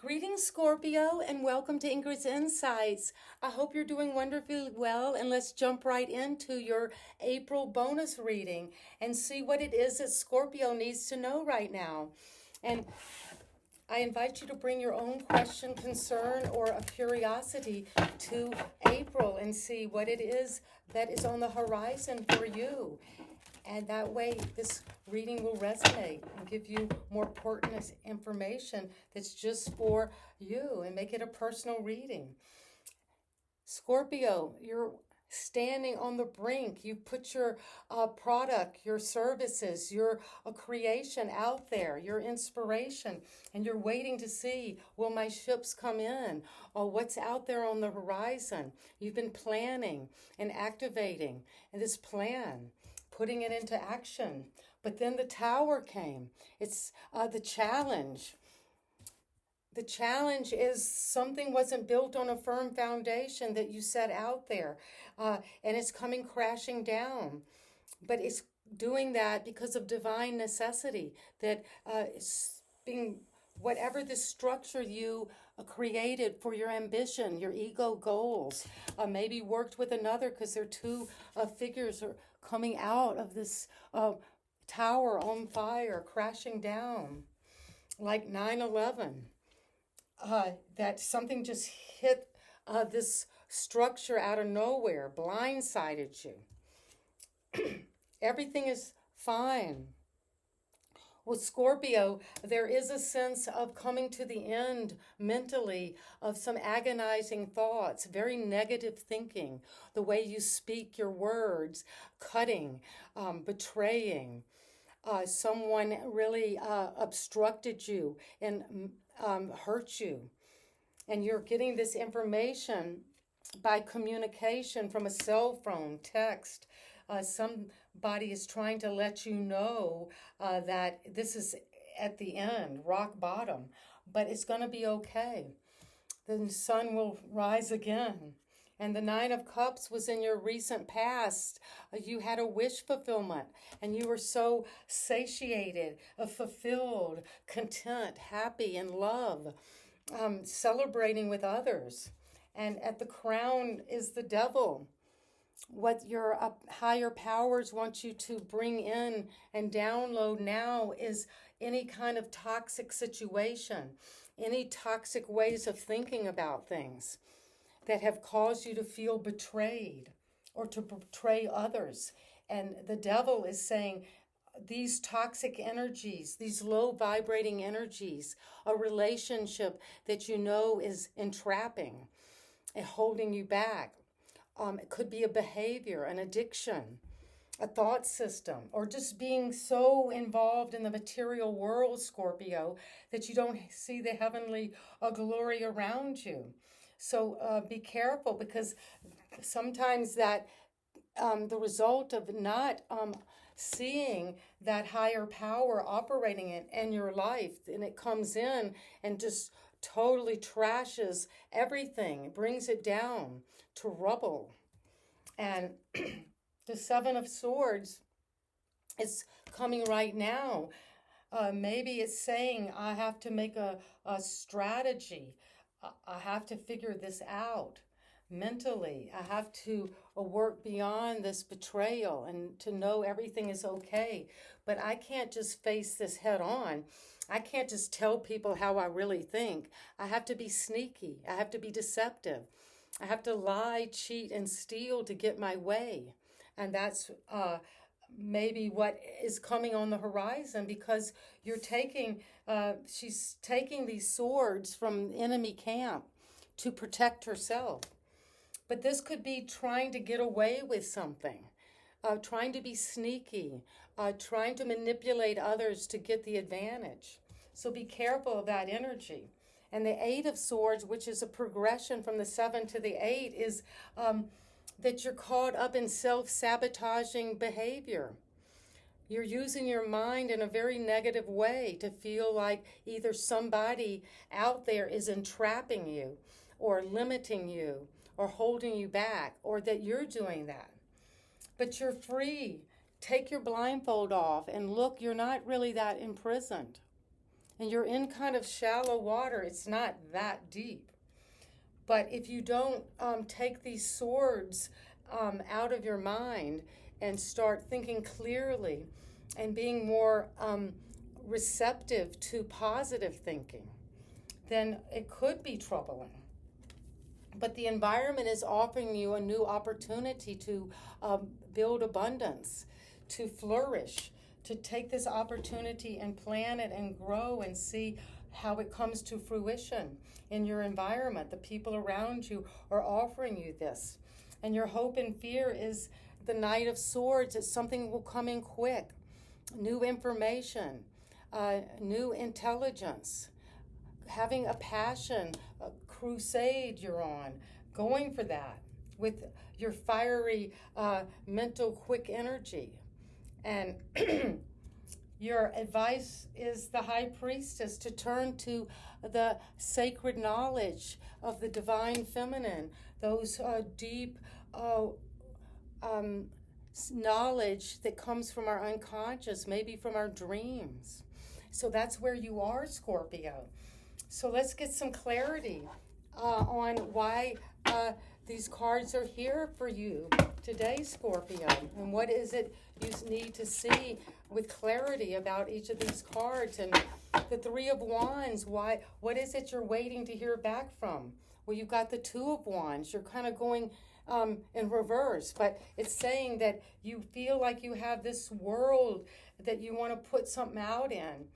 Greetings, Scorpio, and welcome to Ingrid's Insights. I hope you're doing wonderfully well, and let's jump right into your April bonus reading and see what it is that Scorpio needs to know right now. And I invite you to bring your own question, concern, or a curiosity to April and see what it is that is on the horizon for you. And that way, this reading will resonate and give you more pertinent information that's just for you and make it a personal reading. Scorpio, you're standing on the brink. You put your product, your services, your creation out there, your inspiration, and you're waiting to see, will my ships come in? Or what's out there on the horizon? You've been planning and activating this plan, putting it into action. But then the tower came. It's the challenge. The challenge is something wasn't built on a firm foundation that you set out there, and it's coming crashing down. But it's doing that because of divine necessity, that it's being whatever the structure you created for your ambition, your ego goals, maybe worked with another because there are two figures are coming out of this tower on fire, crashing down, like 9/11. That something just hit this structure out of nowhere, blindsided you. Everything is fine. With Scorpio, there is a sense of coming to the end mentally of some agonizing thoughts, very negative thinking, the way you speak your words, cutting, betraying. Someone really obstructed you and hurt you. And you're getting this information by communication from a cell phone, text. Somebody is trying to let you know that this is at the end, rock bottom, but it's going to be okay. The sun will rise again. And the Nine of Cups was in your recent past. You had a wish fulfillment, and you were so satiated, fulfilled, content, happy, in love, celebrating with others. And at the crown is the devil. What your higher powers want you to bring in and download now is any kind of toxic situation, any toxic ways of thinking about things that have caused you to feel betrayed or to betray others. And the devil is saying, these toxic energies, these low vibrating energies, a relationship that you know is entrapping and holding you back. It could be a behavior, an addiction, a thought system, or just being so involved in the material world, Scorpio, that you don't see the heavenly glory around you. So be careful, because sometimes that the result of not seeing that higher power operating in your life, and it comes in and just totally trashes everything, brings it down to rubble. And the Seven of Swords is coming right now. Maybe it's saying, I have to make a strategy. I have to figure this out mentally. I have to work beyond this betrayal and to know everything is okay. But I can't just face this head on. I can't just tell people how I really think. I have to be sneaky. I have to be deceptive. I have to lie, cheat, and steal to get my way. And that's maybe what is coming on the horizon, because you're taking, she's taking these swords from enemy camp to protect herself. But this could be trying to get away with something, trying to be sneaky, trying to manipulate others to get the advantage. So be careful of that energy. And the Eight of Swords, which is a progression from the 7 to the 8, is that you're caught up in self-sabotaging behavior. You're using your mind in a very negative way to feel like either somebody out there is entrapping you or limiting you or holding you back, or that you're doing that. But you're free. Take your blindfold off and look, you're not really that imprisoned. And you're in kind of shallow water. It's not that deep. But if you don't take these swords out of your mind and start thinking clearly and being more receptive to positive thinking, then it could be troubling. But the environment is offering you a new opportunity to build abundance, to flourish, to take this opportunity and plan it and grow and see how it comes to fruition in your environment. The people around you are offering you this. And your hope and fear is the Knight of Swords. It's something will come in quick. New information, new intelligence, having a passion, a crusade you're on, going for that with your fiery mental quick energy. And your advice is the High Priestess, to turn to the sacred knowledge of the divine feminine, those deep knowledge that comes from our unconscious, maybe from our dreams. So that's where you are, Scorpio. So let's get some clarity on why these cards are here for you today, Scorpio. And what is it you need to see with clarity about each of these cards? And the Three of Wands, what is it you're waiting to hear back from? Well, you've got the Two of Wands. You're kind of going in reverse, but it's saying that you feel like you have this world that you want to put something out in,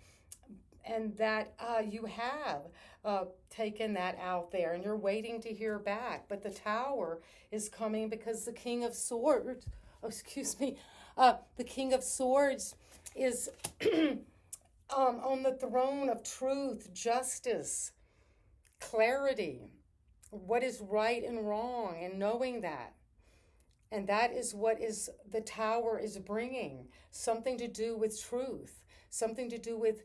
and that you have taken that out there, and you're waiting to hear back. But the Tower is coming because the King of Swords, the King of Swords is on the throne of truth, justice, clarity, what is right and wrong, and knowing that. And that is what is the Tower is bringing, something to do with truth, something to do with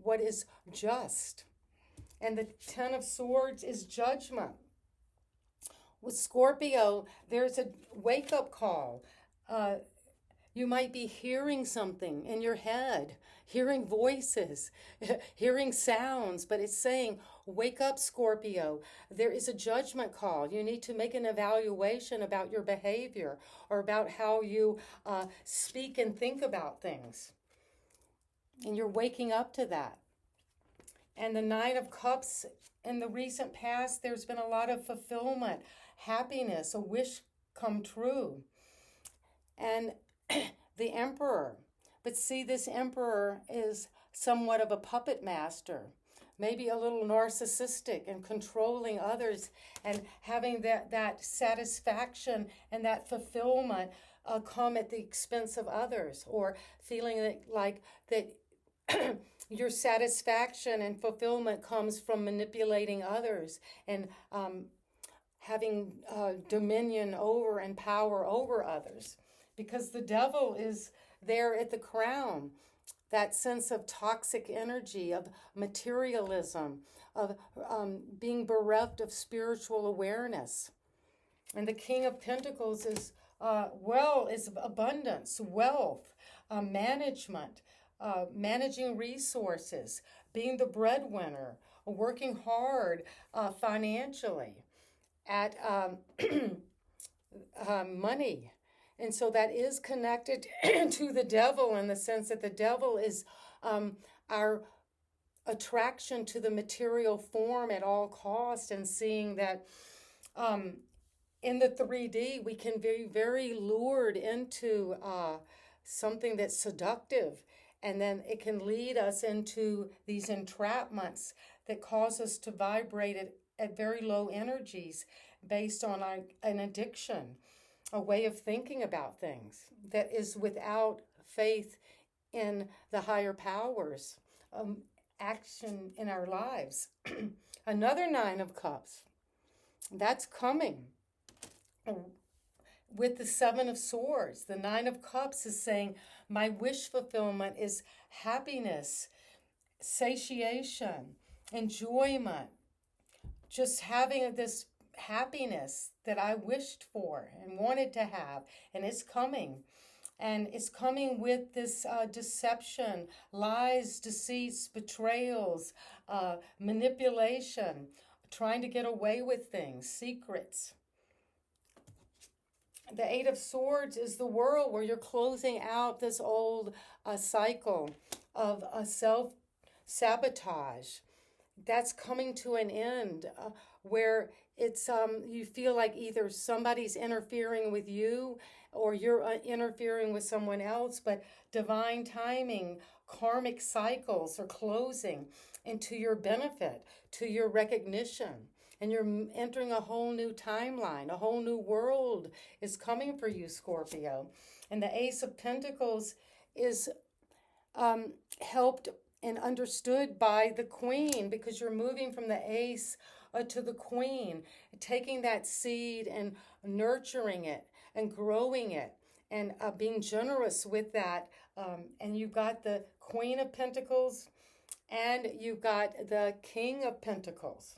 what is just. And the Ten of Swords is judgment. With Scorpio, there's a wake-up call. You might be hearing something in your head, hearing voices, hearing sounds, but it's saying, wake up, Scorpio. There is a judgment call. You need to make an evaluation about your behavior or about how you speak and think about things. And you're waking up to that. And the Nine of Cups, in the recent past, there's been a lot of fulfillment, happiness, a wish come true. And the Emperor. But see, this Emperor is somewhat of a puppet master, maybe a little narcissistic and controlling others, and having that satisfaction and that fulfillment come at the expense of others, or feeling like that your satisfaction and fulfillment comes from manipulating others and having dominion over and power over others. Because the Devil is there at the crown, that sense of toxic energy, of materialism, of being bereft of spiritual awareness. And the King of Pentacles is abundance, wealth, management, managing resources, being the breadwinner, working hard financially at money. And so that is connected to the Devil, in the sense that the Devil is our attraction to the material form at all costs, and seeing that in the 3D we can be very lured into something that's seductive, and then it can lead us into these entrapments that cause us to vibrate at very low energies based on an addiction, a way of thinking about things that is without faith in the higher powers, action in our lives. Another Nine of Cups, that's coming with the Seven of Swords. The Nine of Cups is saying, my wish fulfillment is happiness, satiation, enjoyment, just having this happiness that I wished for and wanted to have, and it's coming. And it's coming with this deception, lies, deceits, betrayals, manipulation, trying to get away with things, secrets. The Eight of Swords is the world where you're closing out this old cycle of self-sabotage. That's coming to an end, where it's you feel like either somebody's interfering with you or you're interfering with someone else, but divine timing, karmic cycles are closing into your benefit, to your recognition. And you're entering a whole new timeline. A whole new world is coming for you, Scorpio. And the Ace of Pentacles is helped and understood by the Queen, because you're moving from the Ace to the Queen, taking that seed and nurturing it and growing it and being generous with that. And you've got the Queen of Pentacles and you've got the King of Pentacles.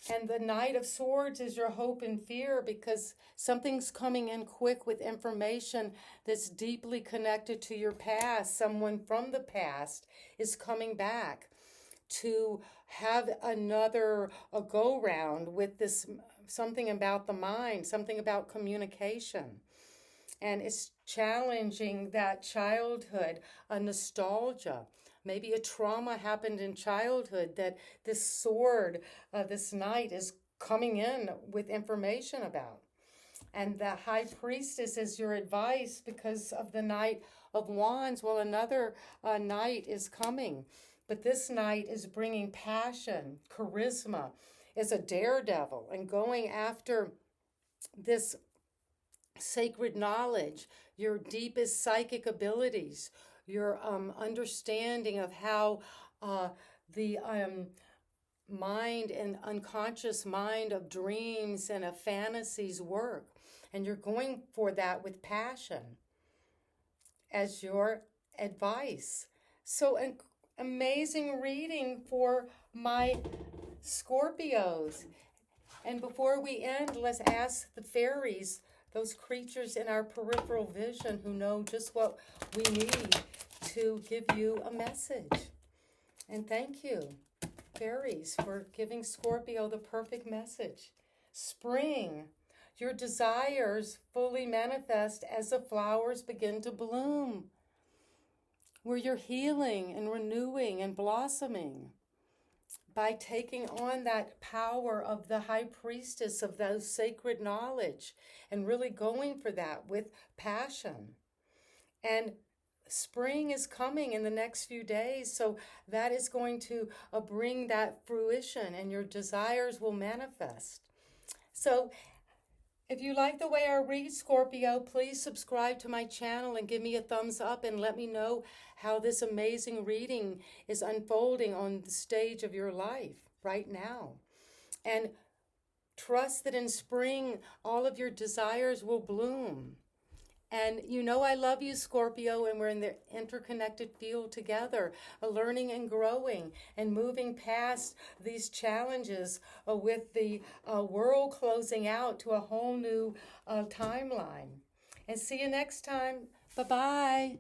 And the Knight of Swords is your hope and fear, because something's coming in quick with information that's deeply connected to your past. Someone from the past is coming back to have another go-round with this, something about the mind, something about communication. And it's challenging that childhood, a nostalgia. Maybe a trauma happened in childhood that this sword, this knight is coming in with information about. And the High Priestess is your advice because of the Knight of Wands. Well, another knight is coming. But this knight is bringing passion, charisma, is a daredevil and going after this sacred knowledge, your deepest psychic abilities, your understanding of how the mind and unconscious mind of dreams and of fantasies work. And you're going for that with passion as your advice. So an amazing reading for my Scorpios. And before we end, let's ask the fairies, those creatures in our peripheral vision who know just what we need to give you a message. And thank you, fairies, for giving Scorpio the perfect message. Spring, your desires fully manifest as the flowers begin to bloom, where you're healing and renewing and blossoming by taking on that power of the High Priestess of those sacred knowledge and really going for that with passion. And spring is coming in the next few days, so that is going to bring that fruition and your desires will manifest. So if you like the way I read, Scorpio, please subscribe to my channel and give me a thumbs up and let me know how this amazing reading is unfolding on the stage of your life right now. And trust that in spring, all of your desires will bloom. And you know I love you, Scorpio, and we're in the interconnected field together, learning and growing and moving past these challenges with the world closing out to a whole new timeline. And see you next time. Bye-bye.